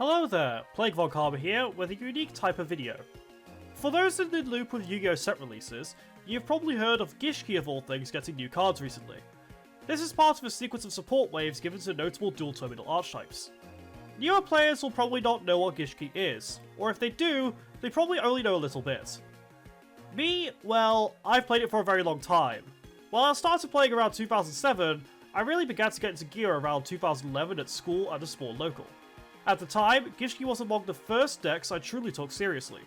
Hello there, Plague Von Karma here with a unique type of video. For those in the loop with Yu-Gi-Oh! Set releases, you've probably heard of Gishki of all things getting new cards recently. This is part of a sequence of support waves given to notable dual terminal archetypes. Newer players will probably not know what Gishki is, or if they do, they probably only know a little bit. Me, well, I've played it for a very long time. While I started playing around 2007, I really began to get into gear around 2011 at school and a small local. At the time, Gishki was among the first decks I truly took seriously.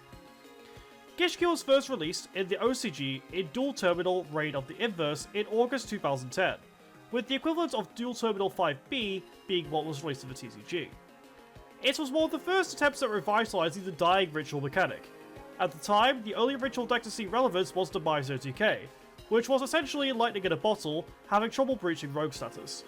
Gishki was first released in the OCG in Dual Terminal Reign of the Inverse in August 2010, with the equivalent of Dual Terminal 5B being what was released in the TCG. It was one of the first attempts at revitalizing the dying ritual mechanic. At the time, the only ritual deck to see relevance was the Demise OTK, which was essentially lightning in a bottle, having trouble breaching rogue status.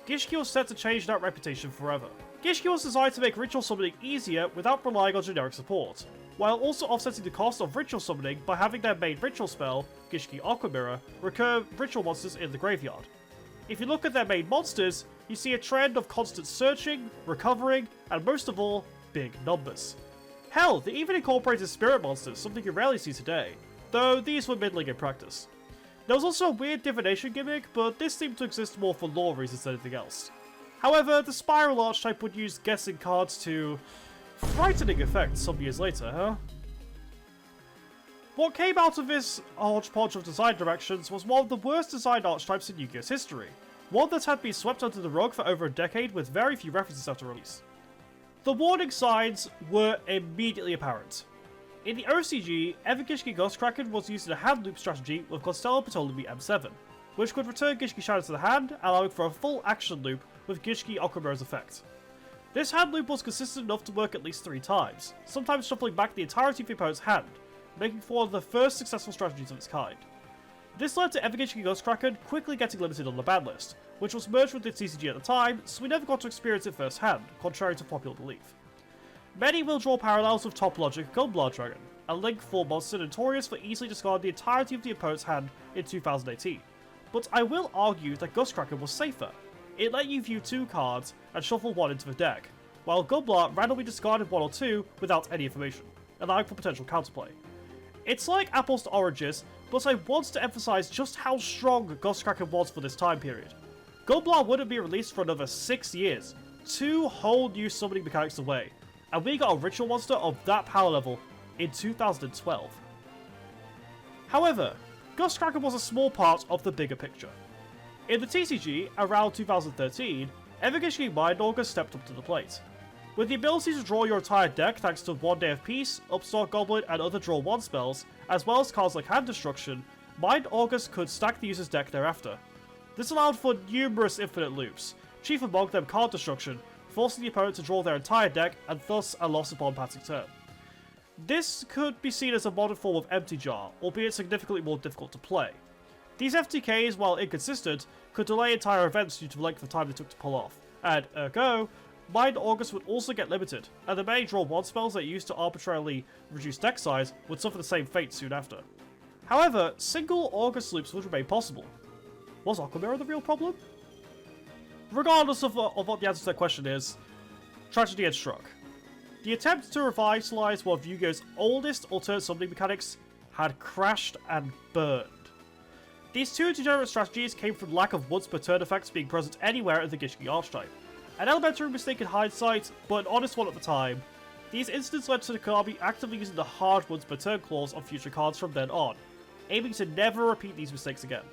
Gishki was set to change that reputation forever. Gishki was designed to make ritual summoning easier without relying on generic support, while also offsetting the cost of ritual summoning by having their main ritual spell, Gishki Aqua Mirror, recur ritual monsters in the graveyard. If you look at their main monsters, you see a trend of constant searching, recovering, and most of all, big numbers. Hell, they even incorporated spirit monsters, something you rarely see today, though these were middling in practice. There was also a weird divination gimmick, but this seemed to exist more for lore reasons than anything else. However, the Spiral archetype would use guessing cards to frightening effect some years later, huh? What came out of this hodgepodge of design directions was one of the worst designed archetypes in Yu-Gi-Oh's history, one that had been swept under the rug for over a decade with very few references after release. The warning signs were immediately apparent. In the OCG, Gishki Ghostkraken was used in a hand loop strategy with Constellar Ptolemy M7, which could return Gishki Shadow to the hand, allowing for a full action loop with Gishki Aqua Mirror's effect. This hand loop was consistent enough to work at least 3 times, sometimes shuffling back the entirety of the opponent's hand, making for one of the first successful strategies of its kind. This led to Gishki Ghostkraken quickly getting limited on the ban list, which was merged with the TCG at the time, so we never got to experience it firsthand, contrary to popular belief. Many will draw parallels with Top Logic Gunblade Dragon, a Link 4 monster notorious for easily discarding the entirety of the opponent's hand in 2018. But I will argue that Ghostkraken was safer. It let you view 2 cards and shuffle 1 into the deck, while Gunblade randomly discarded 1 or 2 without any information, allowing for potential counterplay. It's like apples to oranges, but I want to emphasize just how strong Ghostkraken was for this time period. Gunblade wouldn't be released for another 6 years, 2 whole new summoning mechanics away, and we got a ritual monster of that power level in 2012. However, Ghostkraken was a small part of the bigger picture. In the TCG, around 2013, Gishki Mind Augur stepped up to the plate. With the ability to draw your entire deck thanks to One Day of Peace, Upstart Goblin, and other draw 1 spells, as well as cards like Hand Destruction, Mind Augurs could stack the user's deck thereafter. This allowed for numerous infinite loops, chief among them Card Destruction, forcing the opponent to draw their entire deck and thus a loss upon passing turn. This could be seen as a modern form of Empty Jar, albeit significantly more difficult to play. These FTKs, while inconsistent, could delay entire events due to the length of time they took to pull off, and ergo, Mind Augurs would also get limited, and the many draw 1 spells that used to arbitrarily reduce deck size would suffer the same fate soon after. However, single August loops would remain possible. Was Aqua Mirror the real problem? Regardless of what the answer to that question is, tragedy had struck. The attempt to revitalize one of Yu-Gi-Oh's oldest alternate summoning mechanics had crashed and burned. These 2 degenerate strategies came from lack of once per turn effects being present anywhere in the Gishki archetype. An elementary mistake in hindsight, but an honest one at the time. These incidents led to Konami actively using the hard once per turn clause on future cards from then on, aiming to never repeat these mistakes again.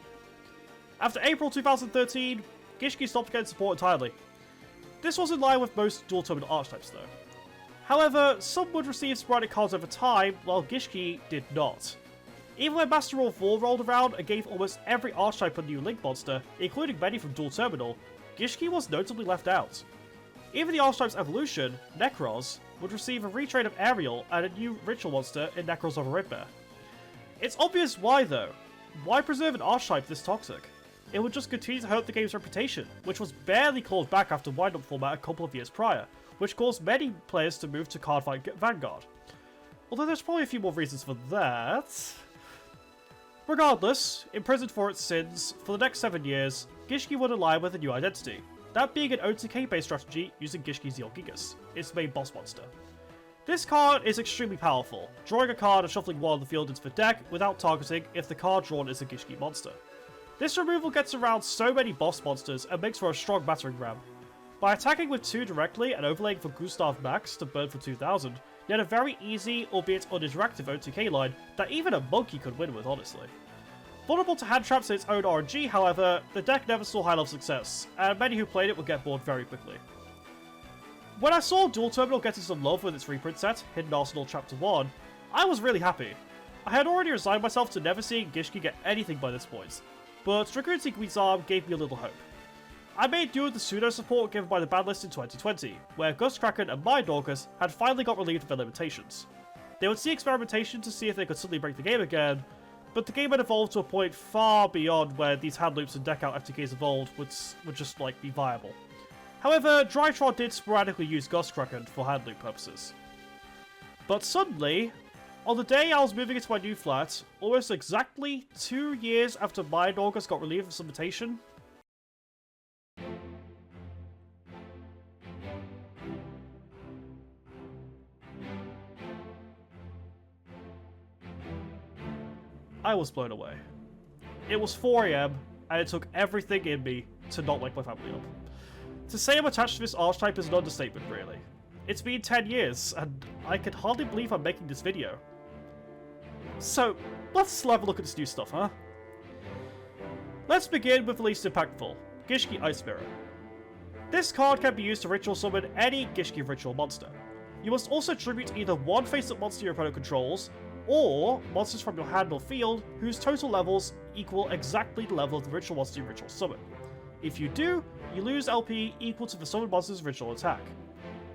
After April 2013, Gishki stopped getting support entirely. This was in line with most dual terminal archetypes though. However, some would receive sporadic cards over time, while Gishki did not. Even when Master Rule 4 rolled around and gave almost every archetype a new Link monster, including many from dual terminal, Gishki was notably left out. Even the archetype's evolution, Necros, would receive a retrade of Ariel and a new ritual monster in Necros of Eridmare. It's obvious why though. Why preserve an archetype this toxic? It would just continue to hurt the game's reputation, which was barely clawed back after wind-up format a couple of years prior, which caused many players to move to Cardfight Vanguard. Although there's probably a few more reasons for that. Regardless, imprisoned for its sins, for the next 7 years, Gishki would align with a new identity. that being an OTK based strategy using Gishki Gigas, its main boss monster. This card is extremely powerful, drawing a card and shuffling one on the field into the deck without targeting if the card drawn is a Gishki monster. This removal gets around so many boss monsters and makes for a strong battering ram. By attacking with 2 directly and overlaying for Gustav Max to burn for 2000, you had a very easy, albeit uninteractive OTK line that even a monkey could win with, honestly. Vulnerable to hand traps in its own RNG, however, the deck never saw high level success, and many who played it would get bored very quickly. When I saw Dual Terminal getting some love with its reprint set, Hidden Arsenal Chapter 1, I was really happy. I had already resigned myself to never seeing Gishki get anything by this point, but recruiting Guizarm gave me a little hope. I made do with the pseudo support given by the ban list in 2020, where Gustkraken and Mind August had finally got relieved of their limitations. They would see experimentation to see if they could suddenly break the game again, but the game had evolved to a point far beyond where these hand loops and deck out FTKs of old would just be viable. However, Drytrod did sporadically use Gustkraken for hand loop purposes. But suddenly, on the day I was moving into my new flat, almost exactly 2 years after Mind August got relieved of its limitation, I was blown away. It was 4 AM, and it took everything in me to not wake my family up. To say I'm attached to this archetype is an understatement, really. It's been 10 years, and I can hardly believe I'm making this video. So, let's have a look at this new stuff, huh? Let's begin with the least impactful, Gishki Ice Mirror. This card can be used to ritual summon any Gishki ritual monster. You must also tribute either one face-up monster your opponent controls, or monsters from your hand or field whose total levels equal exactly the level of the ritual monster you ritual summon. If you do, you lose LP equal to the summoned monster's ritual attack.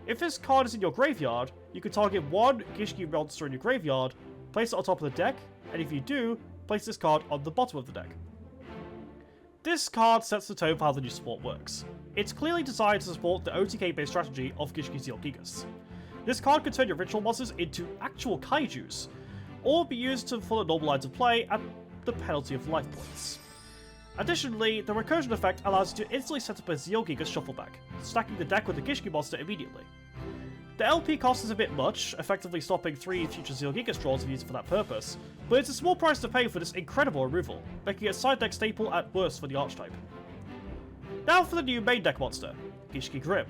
If this card is in your graveyard, you can target one Gishki monster in your graveyard, place it on top of the deck, and if you do, place this card on the bottom of the deck. This card sets the tone for how the new support works. It's clearly designed to support the OTK based strategy of Gishki Gigas. This card can turn your ritual monsters into actual kaijus, or be used to follow normal lines of play at the penalty of life points. Additionally, the recursion effect allows you to instantly set up a Gigas shuffleback, stacking the deck with the Gishki monster immediately. The LP cost is a bit much, effectively stopping 3 future Gigas draws if used for that purpose, but it's a small price to pay for this incredible removal, making it a side deck staple at worst for the archetype. Now for the new main deck monster, Gishki Grim.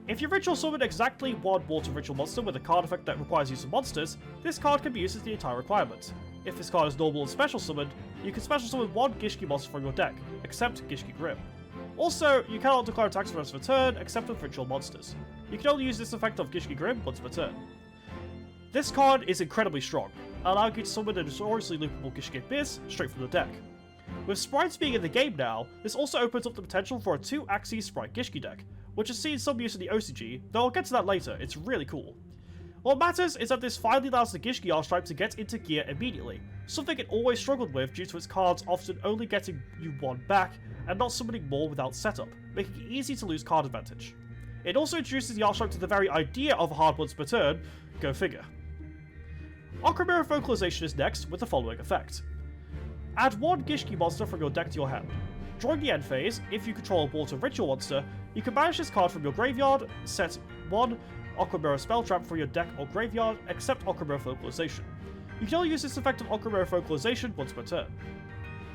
If you ritual summon exactly one water ritual monster with a card effect that requires use of monsters, this card can be used as the entire requirement. If this card is normal and special summoned, you can special summon one Gishki monster from your deck, except Gishki Grim. Also, you cannot declare attacks for the rest of the turn, except with ritual monsters. You can only use this effect of Gishki Grim once per turn. This card is incredibly strong, allowing you to summon a notoriously loopable Gishki Abyss straight from the deck. With sprites being in the game now, this also opens up the potential for a 2-axis sprite Gishki deck, which has seen some use in the OCG, though I'll get to that later, it's really cool. What matters is that this finally allows the Gishki archetype to get into gear immediately, something it always struggled with due to its cards often only getting you one back and not summoning more without setup, making it easy to lose card advantage. It also introduces the archetype to the very idea of a hard once per turn, go figure. Aquamirror Vocalization is next with the following effect. Add one Gishki monster from your deck to your hand. During the end phase, if you control a water ritual monster, you can banish this card from your graveyard, set one Aquamirror spell trap for your deck or graveyard, except Aquamirror Vocalization. You can only use this effect of Aquamirror Vocalization once per turn.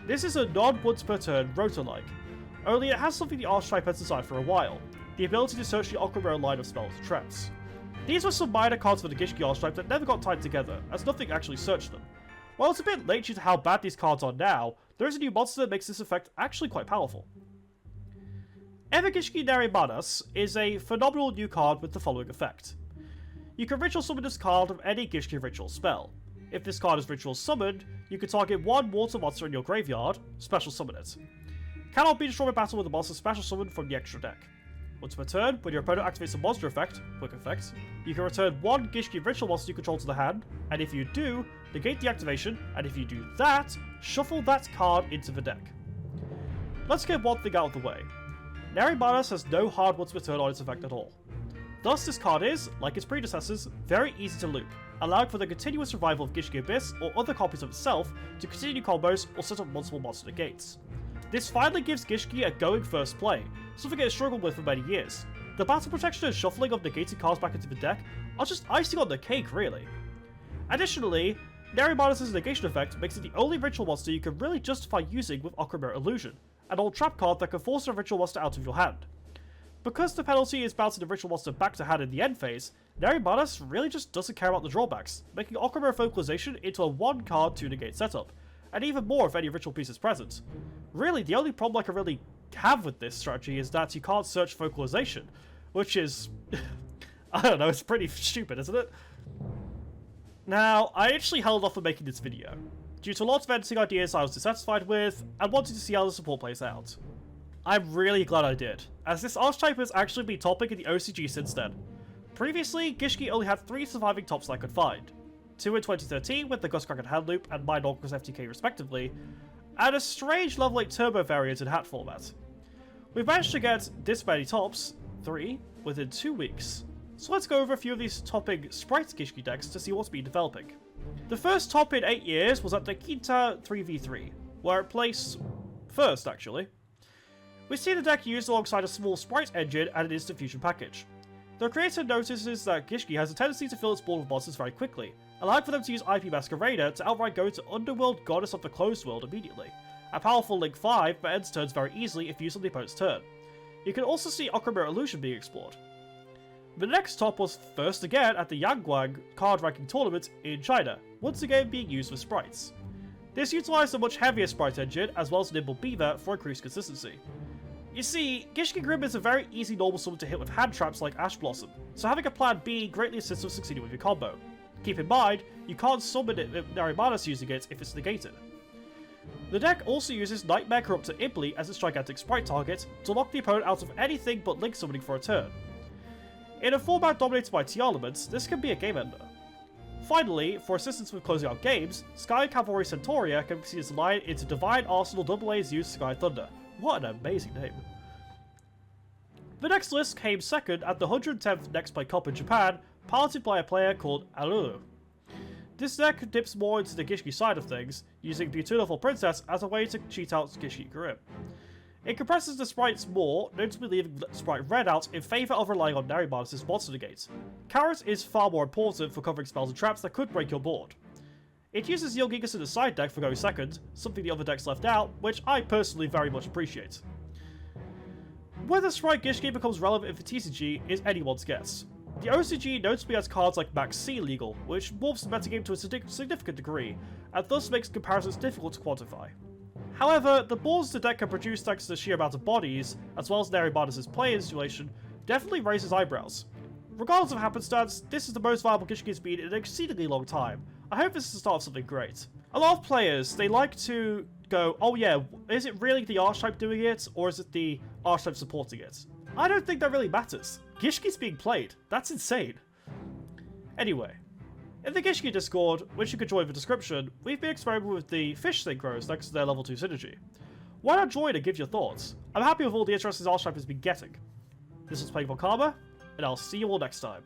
This is a non-once per turn rotor-like, only it has something the archetype has designed for a while, the ability to search the Aquamirror line of spells and traps. These were some minor cards for the Gishki archetype that never got tied together, as nothing actually searched them. While it's a bit late due to how bad these cards are now, there is a new monster that makes this effect actually quite powerful. Evergishki Narimanas is a phenomenal new card with the following effect. You can ritual summon this card from any Gishki ritual spell. If this card is ritual summoned, you can target one water monster in your graveyard, special summon it. Cannot be destroyed in battle with a monster special summoned from the extra deck. Once per turn, when your opponent activates a monster effect, quick effect, you can return one Gishki ritual monster you control to the hand, and if you do, negate the activation, and if you do that, shuffle that card into the deck. Let's get one thing out of the way. Narimanas has no hard once per turn on its effect at all. Thus this card is, like its predecessors, very easy to loop, allowing for the continuous survival of Gishki Abyss or other copies of itself to continue combos or set up multiple monster negates. This finally gives Gishki a going first play, something it has struggled with for many years. The battle protection and shuffling of negated cards back into the deck are just icing on the cake, really. Additionally, Nerimanus' negation effect makes it the only ritual monster you can really justify using with Aquamarine Illusion, an old trap card that can force a ritual monster out of your hand. Because the penalty is bouncing the ritual monster back to hand in the end phase, Nerimanus really just doesn't care about the drawbacks, making Aquamarine Vocalization into a 1 card 2 negate setup, and even more if any ritual piece is present. Really, the only problem I can really have with this strategy is that you can't search Vocalization, which is... I don't know, it's pretty stupid, isn't it? Now, I actually held off on making this video, due to lots of editing ideas I was dissatisfied with, and wanted to see how the support plays out. I'm really glad I did, as this archetype has actually been topping in the OCG since then. Previously, Gishki only had 3 surviving tops I could find, 2 in 2013 with the Gustkraken Hand Loop and Mind Orcus FTK respectively, and a strange level 8 turbo variant in hat format. We've managed to get this many tops, 3, within 2 weeks. So let's go over a few of these topping Sprite Gishki decks to see what's been developing. The first top in 8 years was at the Quinta 3v3, where it placed first actually. We see the deck used alongside a small Sprite engine and an instant fusion package. The creator notices that Gishki has a tendency to fill its board with monsters very quickly, allowing for them to use IP Masquerader to outright go into Underworld Goddess of the Closed World immediately, a powerful Link 5 that ends turns very easily if used on the opponent's turn. You can also see Aquamarine Illusion being explored. The next top was first again at the Yangguang card ranking tournament in China, once again being used with sprites. This utilised a much heavier sprite engine as well as Nimble Beaver for increased consistency. You see, Gishki Grim is a very easy normal summon to hit with hand traps like Ash Blossom, so having a plan B greatly assists with succeeding with your combo. Keep in mind, you can't summon it with Nerimanus using it if it's negated. The deck also uses Nightmare Corruptor Ibli as its gigantic sprite target to lock the opponent out of anything but Link summoning for a turn. In a format dominated by T-elements, this can be a game ender. Finally, for assistance with closing out games, Sky Cavalry Centauria can be seen as line into Divine Arsenal AA Zeus Sky Thunder. What an amazing name. The next list came second at the 110th Next Play Cup in Japan, piloted by a player called Alulu. This deck dips more into the Gishki side of things, using Beautiful Princess as a way to cheat out Gishki Grim. It compresses the sprites more, notably leaving Sprite Red out in favour of relying on Nerimanus' monster negate. Carrot is far more important for covering spells and traps that could break your board. It uses Yilgigas in the side deck for going second, something the other decks left out, which I personally very much appreciate. Whether Sprite Gishki becomes relevant in TCG is anyone's guess. The OCG notably has cards like Max C legal, which morphs the metagame to a significant degree, and thus makes comparisons difficult to quantify. However, the boards the deck can produce thanks to the sheer amount of bodies, as well as Nerimanus' play installation, definitely raises eyebrows. Regardless of happenstance, this is the most viable Gishki has been in an exceedingly long time. I hope this is the start of something great. A lot of players, they like to go, oh yeah, is it really the archetype doing it, or is it the archetype supporting it? I don't think that really matters. Gishki's being played. That's insane. Anyway, in the Gishki Discord, which you can join in the description, we've been experimenting with the fish synchros next to their level 2 synergy. Why not join and give your thoughts? I'm happy with all the interest this archetype has been getting. This was Playing for Karma, and I'll see you all next time.